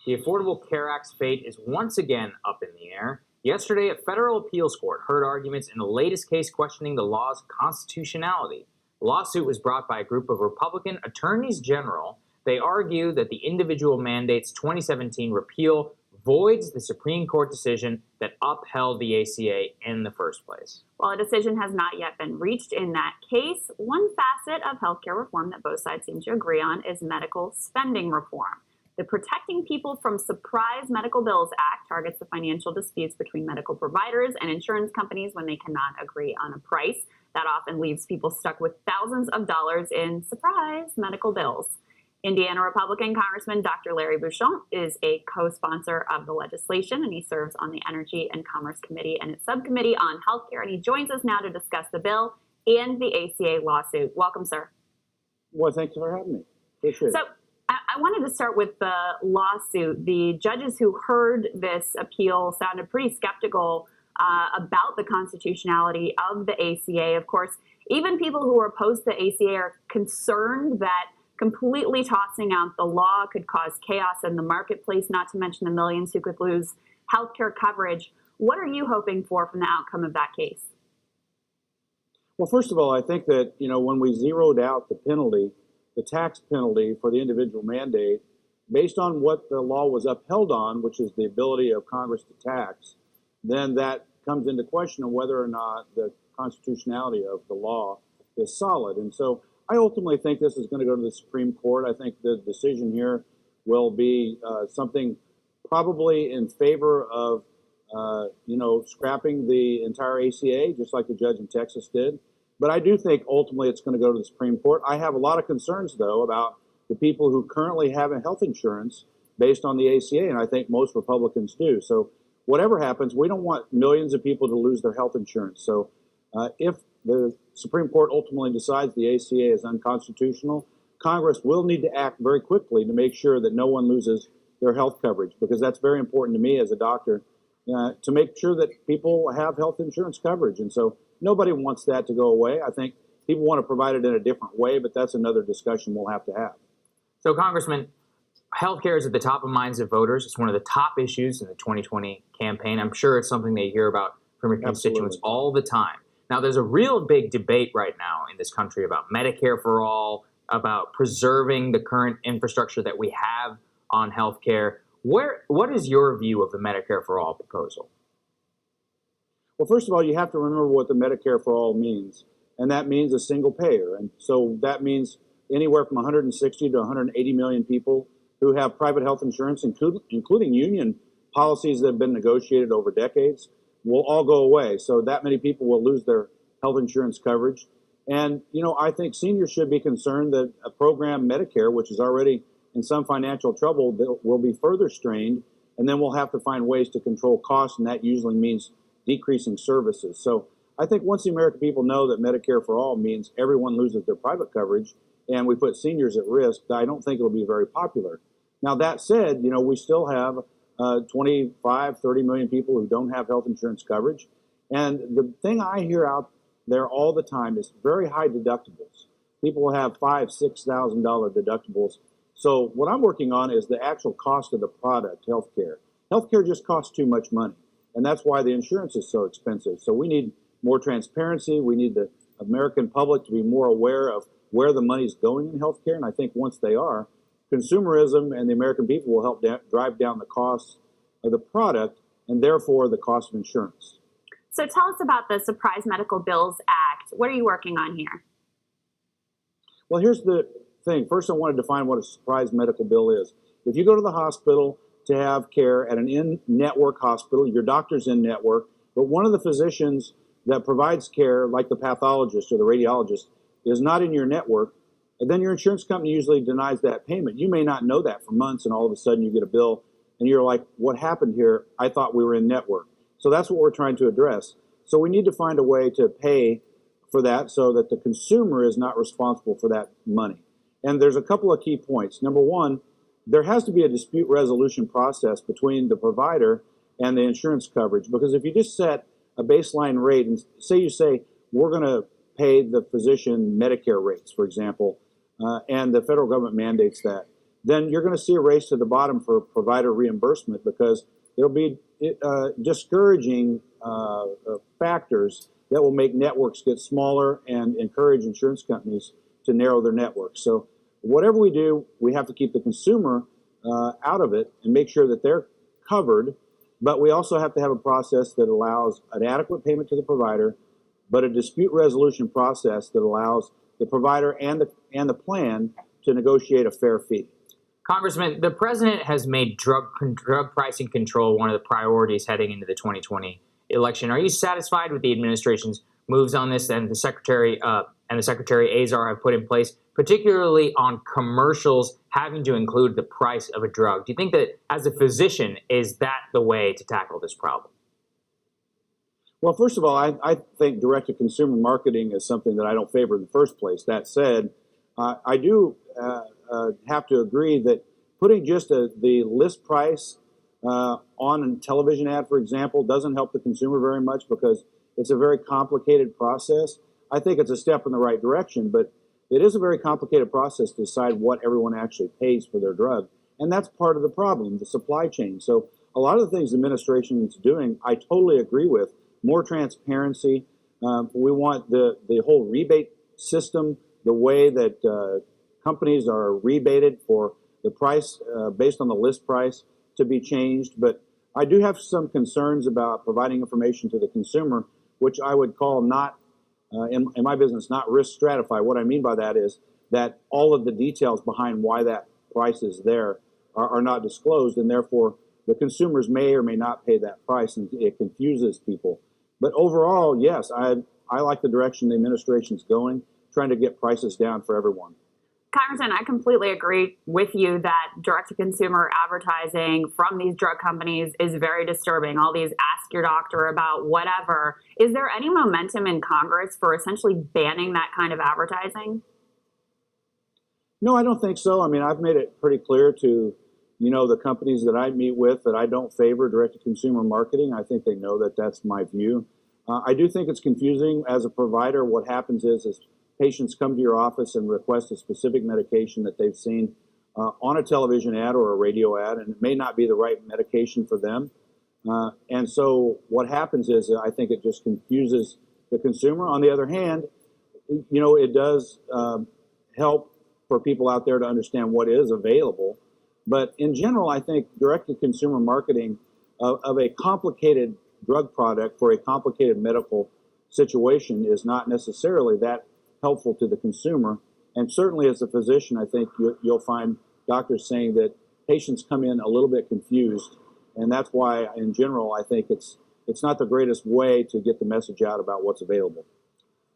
The Affordable Care Act's fate is once again up in the air. Yesterday, a federal appeals court heard arguments in the latest case questioning the law's constitutionality. The lawsuit was brought by a group of Republican attorneys general. They argue that the individual mandate's 2017 repeal voids the Supreme Court decision that upheld the ACA in the first place. While a decision has not yet been reached in that case, one facet of healthcare reform that both sides seem to agree on is medical spending reform. The Protecting People from Surprise Medical Bills Act targets the financial disputes between medical providers and insurance companies when they cannot agree on a price. That often leaves people stuck with thousands of dollars in surprise medical bills. Indiana Republican Congressman Dr. Larry Bucshon is a co-sponsor of the legislation, and he serves on the Energy and Commerce Committee and its subcommittee on healthcare. And he joins us now to discuss the bill and the ACA lawsuit. Welcome, sir. Well, thank you for having me. Appreciate it. I wanted to start with the lawsuit. The judges who heard this appeal sounded pretty skeptical about the constitutionality of the ACA. Of course, even people who are opposed to the ACA are concerned that completely tossing out the law could cause chaos in the marketplace, not to mention the millions who could lose health care coverage. What are you hoping for from the outcome of that case? Well, first of all, I think that, when we zeroed out the penalty, the tax penalty for the individual mandate, based on what the law was upheld on, which is the ability of Congress to tax, then that comes into question of whether or not the constitutionality of the law is solid. And so I ultimately think this is going to go to the Supreme Court. I think the decision here will be something probably in favor of, scrapping the entire ACA, just like the judge in Texas did. But I do think ultimately it's going to go to the Supreme Court. I have a lot of concerns, though, about the people who currently have a health insurance based on the ACA, and I think most Republicans do. So whatever happens, we don't want millions of people to lose their health insurance. So if the Supreme Court ultimately decides the ACA is unconstitutional, Congress will need to act very quickly to make sure that no one loses their health coverage, because that's very important to me as a doctor, to make sure that people have health insurance coverage. And so nobody wants that to go away. I think people want to provide it in a different way, but that's another discussion we'll have to have. So, Congressman, healthcare is at the top of minds of voters. It's one of the top issues in the 2020 campaign. I'm sure it's something they hear about from your constituents all the time. Now, there's a real big debate right now in this country about Medicare for all, about preserving the current infrastructure that we have on healthcare. What is your view of the Medicare for all proposal? Well, first of all, you have to remember what the Medicare for all means, and that means a single payer. And so that means anywhere from 160 to 180 million people who have private health insurance, including union policies that have been negotiated over decades, will all go away. So that many people will lose their health insurance coverage. And, I think seniors should be concerned that a program, Medicare, which is already in some financial trouble, will be further strained, and then we'll have to find ways to control costs, and that usually means decreasing services. So I think once the American people know that Medicare for all means everyone loses their private coverage and we put seniors at risk, I don't think it'll be very popular. Now, that said, we still have 25, 30 million people who don't have health insurance coverage. And the thing I hear out there all the time is very high deductibles. People will have $5,000, $6,000 deductibles. So what I'm working on is the actual cost of the product, healthcare. Healthcare just costs too much money. And that's why the insurance is so expensive. So we need more transparency. We need the American public to be more aware of where the money's going in healthcare. And I think once they are, consumerism and the American people will help drive down the costs of the product and therefore the cost of insurance. So tell us about the Surprise Medical Bills Act. What are you working on here? Well, here's the thing. First, I want to define what a surprise medical bill is. If you go to the hospital to have care at an in-network hospital, your doctor's in-network, but one of the physicians that provides care, like the pathologist or the radiologist, is not in your network, and then your insurance company usually denies that payment. You may not know that for months, and all of a sudden you get a bill, and you're like, what happened here? I thought we were in network. So that's what we're trying to address. So we need to find a way to pay for that so that the consumer is not responsible for that money. And there's a couple of key points. Number one, there has to be a dispute resolution process between the provider and the insurance coverage, because if you just set a baseline rate and say we're going to pay the physician Medicare rates, for example, and the federal government mandates that, then you're going to see a race to the bottom for provider reimbursement, because there'll be discouraging factors that will make networks get smaller and encourage insurance companies to narrow their networks. So whatever we do, we have to keep the consumer out of it and make sure that they're covered. But we also have to have a process that allows an adequate payment to the provider, but a dispute resolution process that allows the provider and the plan to negotiate a fair fee. Congressman, the president has made drug pricing control one of the priorities heading into the 2020 election. Are you satisfied with the administration's moves on this and the Secretary Azar have put in place, particularly on commercials having to include the price of a drug? Do you think that, as a physician, is that the way to tackle this problem? Well, first of all, I think direct-to-consumer marketing is something that I don't favor in the first place. That said, I do have to agree that putting just the list price on a television ad, for example, doesn't help the consumer very much, because it's a very complicated process. I think it's a step in the right direction, but it is a very complicated process to decide what everyone actually pays for their drug. And that's part of the problem, the supply chain. So a lot of the things the administration is doing, I totally agree with. More transparency. We want the whole rebate system, the way that companies are rebated for the price based on the list price, to be changed. But I do have some concerns about providing information to the consumer, which I would call not, in my business, not risk stratified. What I mean by that is that all of the details behind why that price is there are not disclosed, and therefore the consumers may or may not pay that price, and it confuses people. But overall, yes, I like the direction the administration's going, trying to get prices down for everyone. Congressman, I completely agree with you that direct-to-consumer advertising from these drug companies is very disturbing. All these ask your doctor about whatever. Is there any momentum in Congress for essentially banning that kind of advertising? No, I don't think so. I mean, I've made it pretty clear to, the companies that I meet with that I don't favor direct-to-consumer marketing. I think they know that that's my view. I do think it's confusing as a provider. What happens is patients come to your office and request a specific medication that they've seen on a television ad or a radio ad, and it may not be the right medication for them. And so what happens is I think it just confuses the consumer. On the other hand, it does help for people out there to understand what is available. But in general, I think direct-to-consumer marketing of a complicated drug product for a complicated medical situation is not necessarily that helpful to the consumer. And certainly as a physician, I think you'll find doctors saying that patients come in a little bit confused. And that's why, in general, I think it's not the greatest way to get the message out about what's available.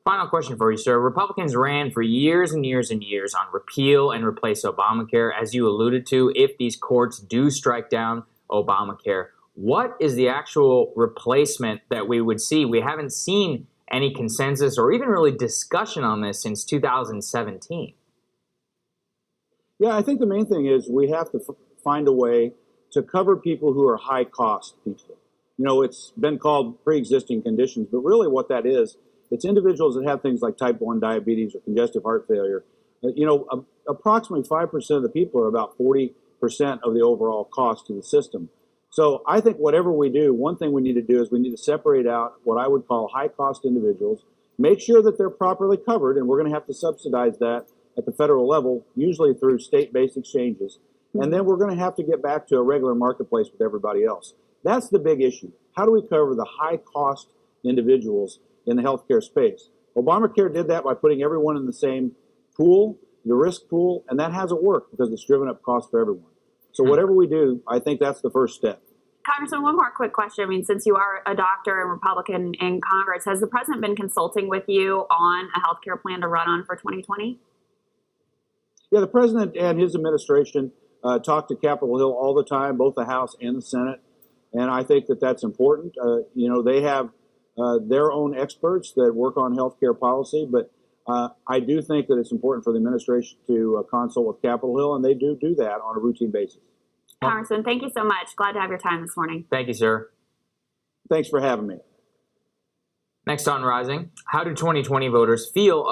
Final question for you, sir. Republicans ran for years and years and years on repeal and replace Obamacare. As you alluded to, if these courts do strike down Obamacare, what is the actual replacement that we would see? We haven't seen any consensus or even really discussion on this since 2017. Yeah, I think the main thing is we have to find a way to cover people who are high-cost people. It's been called pre-existing conditions, but really what that is, it's individuals that have things like type 1 diabetes or congestive heart failure. Approximately 5% of the people are about 40% of the overall cost to the system. So I think whatever we do, one thing we need to do is we need to separate out what I would call high-cost individuals, make sure that they're properly covered, and we're going to have to subsidize that at the federal level, usually through state-based exchanges. And then we're going to have to get back to a regular marketplace with everybody else. That's the big issue. How do we cover the high-cost individuals in the healthcare space? Obamacare did that by putting everyone in the same pool, the risk pool, and that hasn't worked because it's driven up costs for everyone. So whatever we do, I think that's the first step. Congressman, one more quick question. I mean, since you are a doctor and Republican in Congress, has the president been consulting with you on a healthcare plan to run on for 2020? Yeah, the president and his administration talk to Capitol Hill all the time, both the House and the Senate. And I think that that's important. They have their own experts that work on healthcare policy, but I do think that it's important for the administration to consult with Capitol Hill, and they do that on a routine basis. Congressman, thank you so much. Glad to have your time this morning. Thank you, sir. Thanks for having me. Next on Rising, how do 2020 voters feel